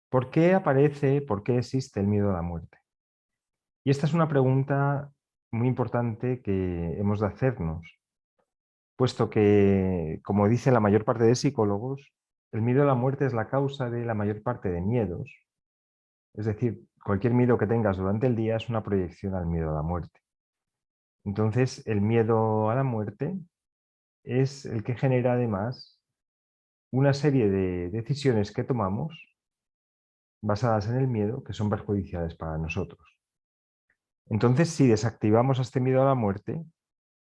¿Por qué aparece, por qué existe el miedo a la muerte? Y esta es una pregunta muy importante que hemos de hacernos, puesto que, como dice la mayor parte de psicólogos, el miedo a la muerte es la causa de la mayor parte de miedos. Es decir, cualquier miedo que tengas durante el día es una proyección al miedo a la muerte. Entonces, el miedo a la muerte es el que genera además una serie de decisiones que tomamos basadas en el miedo que son perjudiciales para nosotros. Entonces, si desactivamos este miedo a la muerte,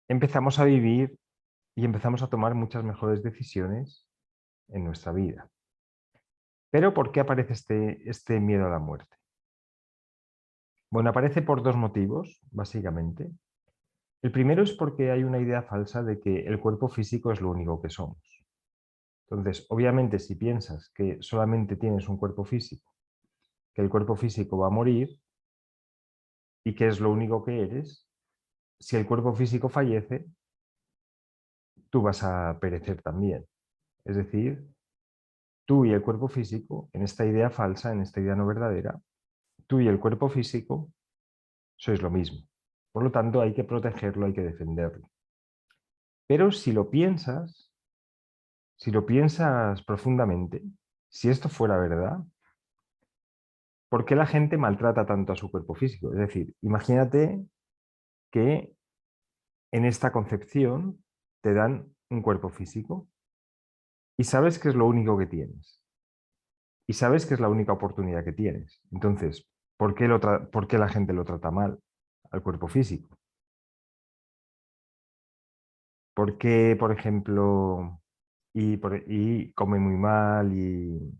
empezamos a vivir y empezamos a tomar muchas mejores decisiones en nuestra vida. Pero ¿por qué aparece este miedo a la muerte? Bueno, aparece por dos motivos, básicamente. El primero es porque hay una idea falsa de que el cuerpo físico es lo único que somos. Entonces, obviamente, si piensas que solamente tienes un cuerpo físico, que el cuerpo físico va a morir y que es lo único que eres, si el cuerpo físico fallece, tú vas a perecer también. Es decir, tú y el cuerpo físico, en esta idea falsa, en esta idea no verdadera, tú y el cuerpo físico sois lo mismo. Por lo tanto, hay que protegerlo, hay que defenderlo. Pero si lo piensas profundamente, si esto fuera verdad, ¿por qué la gente maltrata tanto a su cuerpo físico? Es decir, imagínate que en esta concepción te dan un cuerpo físico y sabes que es lo único que tienes y sabes que es la única oportunidad que tienes. Entonces, ¿por qué la gente lo trata mal al cuerpo físico? ¿Por qué, por ejemplo, y come muy mal y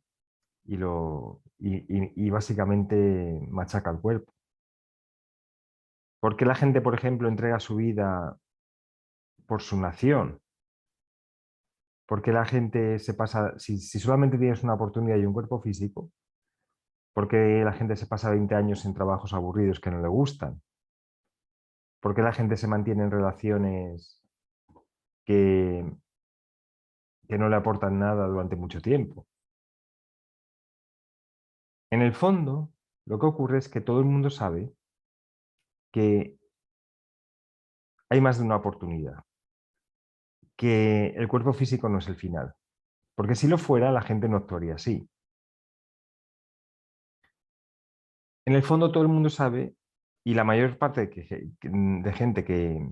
básicamente machaca el cuerpo? ¿Por qué la gente, por ejemplo, entrega su vida por su nación? ¿Por qué la gente se pasa, si solamente tienes una oportunidad y un cuerpo físico, por qué la gente se pasa 20 años en trabajos aburridos que no le gustan? ¿Por qué la gente se mantiene en relaciones que, que no le aportan nada durante mucho tiempo? En el fondo, lo que ocurre es que todo el mundo sabe que hay más de una oportunidad, que el cuerpo físico no es el final, porque si lo fuera, la gente no actuaría así. En el fondo, todo el mundo sabe, y la mayor parte de gente que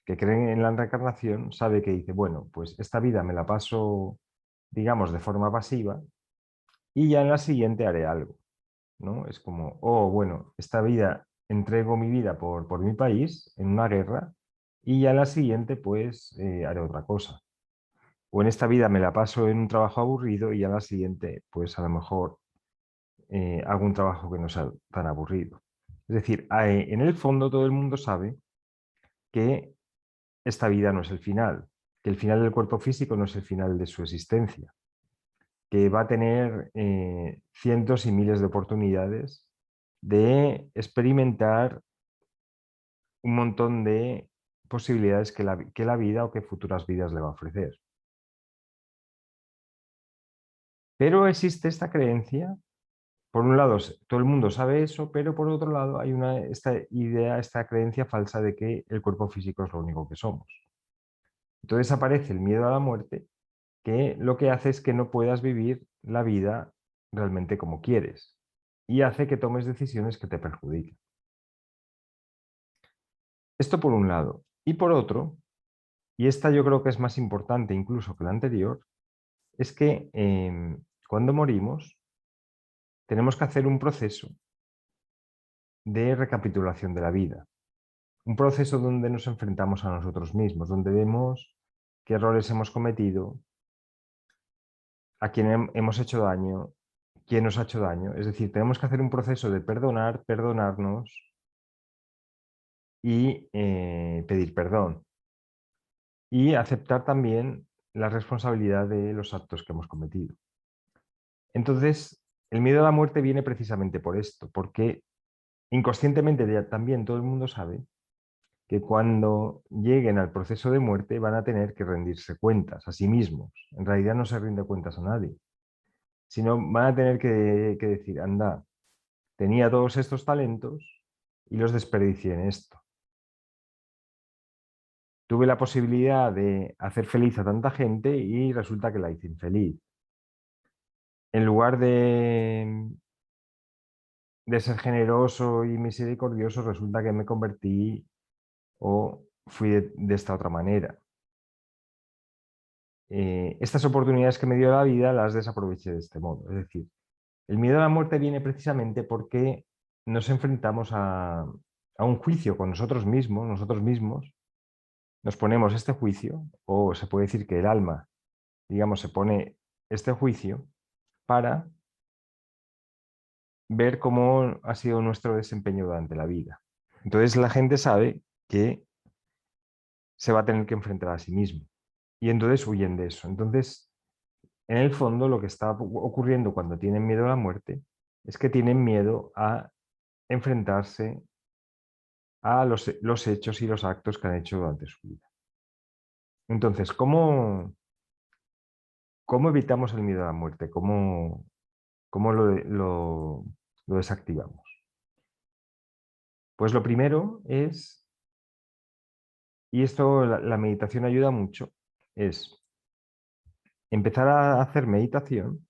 cree en la reencarnación sabe que dice, bueno, pues esta vida me la paso, digamos, de forma pasiva y ya en la siguiente haré algo, ¿no? Es como, oh, bueno, esta vida entrego mi vida por mi país en una guerra y ya en la siguiente pues haré otra cosa. O en esta vida me la paso en un trabajo aburrido y ya en la siguiente pues a lo mejor hago un trabajo que no sea tan aburrido. Es decir, en el fondo todo el mundo sabe que esta vida no es el final, que el final del cuerpo físico no es el final de su existencia, que va a tener cientos y miles de oportunidades de experimentar un montón de posibilidades que la vida o que futuras vidas le va a ofrecer. Pero existe esta creencia, por un lado, todo el mundo sabe eso, pero por otro lado hay esta idea, esta creencia falsa de que el cuerpo físico es lo único que somos. Entonces aparece el miedo a la muerte, que lo que hace es que no puedas vivir la vida realmente como quieres y hace que tomes decisiones que te perjudiquen. Esto por un lado. Y por otro, y esta yo creo que es más importante incluso que la anterior, es que cuando morimos tenemos que hacer un proceso de recapitulación de la vida. Un proceso donde nos enfrentamos a nosotros mismos, donde vemos qué errores hemos cometido, a quién hemos hecho daño, quién nos ha hecho daño. Es decir, tenemos que hacer un proceso de perdonar, perdonarnos y pedir perdón. Y aceptar también la responsabilidad de los actos que hemos cometido. Entonces, el miedo a la muerte viene precisamente por esto, porque inconscientemente también todo el mundo sabe que cuando lleguen al proceso de muerte van a tener que rendirse cuentas a sí mismos. En realidad no se rinde cuentas a nadie, sino van a tener que decir, anda, tenía todos estos talentos y los desperdicié en esto. Tuve la posibilidad de hacer feliz a tanta gente y resulta que la hice infeliz. En lugar de ser generoso y misericordioso, resulta que me convertí o fui de esta otra manera. Estas oportunidades que me dio la vida las desaproveché de este modo. Es decir, el miedo a la muerte viene precisamente porque nos enfrentamos a un juicio con nosotros mismos nos ponemos este juicio, o se puede decir que el alma, digamos, se pone este juicio para ver cómo ha sido nuestro desempeño durante la vida. Entonces la gente sabe que se va a tener que enfrentar a sí mismo y entonces huyen de eso. Entonces, en el fondo, lo que está ocurriendo cuando tienen miedo a la muerte es que tienen miedo a enfrentarse a los hechos y los actos que han hecho durante su vida. Entonces, ¿cómo evitamos el miedo a la muerte? ¿Cómo lo desactivamos? Pues lo primero es, y esto la meditación ayuda mucho, es empezar a hacer meditación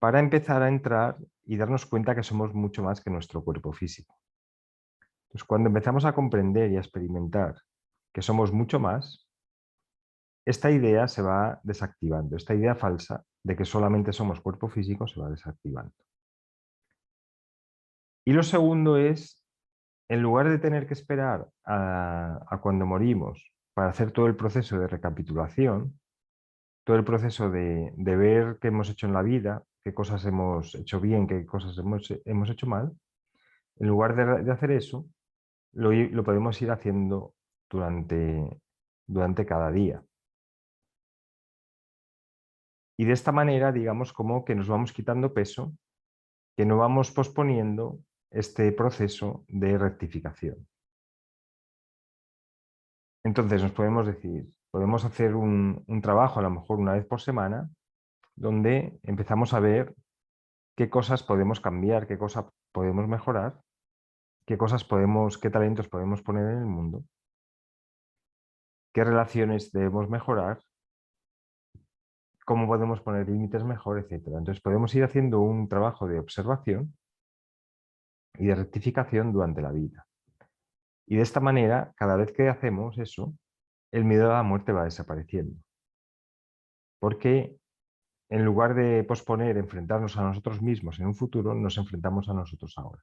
para empezar a entrar y darnos cuenta que somos mucho más que nuestro cuerpo físico. Entonces, cuando empezamos a comprender y a experimentar que somos mucho más, esta idea se va desactivando. Esta idea falsa de que solamente somos cuerpo físico se va desactivando. Y lo segundo es, en lugar de tener que esperar a cuando morimos para hacer todo el proceso de recapitulación, todo el proceso de ver qué hemos hecho en la vida, qué cosas hemos hecho bien, qué cosas hemos hecho mal, en lugar de hacer eso, lo podemos ir haciendo durante cada día. Y de esta manera, digamos, como que nos vamos quitando peso, que no vamos posponiendo este proceso de rectificación. Entonces nos podemos decir, podemos hacer un trabajo a lo mejor una vez por semana, donde empezamos a ver qué cosas podemos cambiar, qué cosas podemos mejorar, qué talentos podemos poner en el mundo, qué relaciones debemos mejorar, cómo podemos poner límites mejor, etc. Entonces podemos ir haciendo un trabajo de observación y de rectificación durante la vida. Y de esta manera, cada vez que hacemos eso, el miedo a la muerte va desapareciendo. Porque en lugar de posponer enfrentarnos a nosotros mismos en un futuro, nos enfrentamos a nosotros ahora.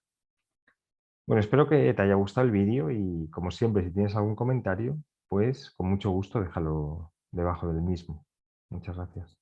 Bueno, espero que te haya gustado el vídeo y como siempre, si tienes algún comentario, pues con mucho gusto déjalo debajo del mismo. Muchas gracias.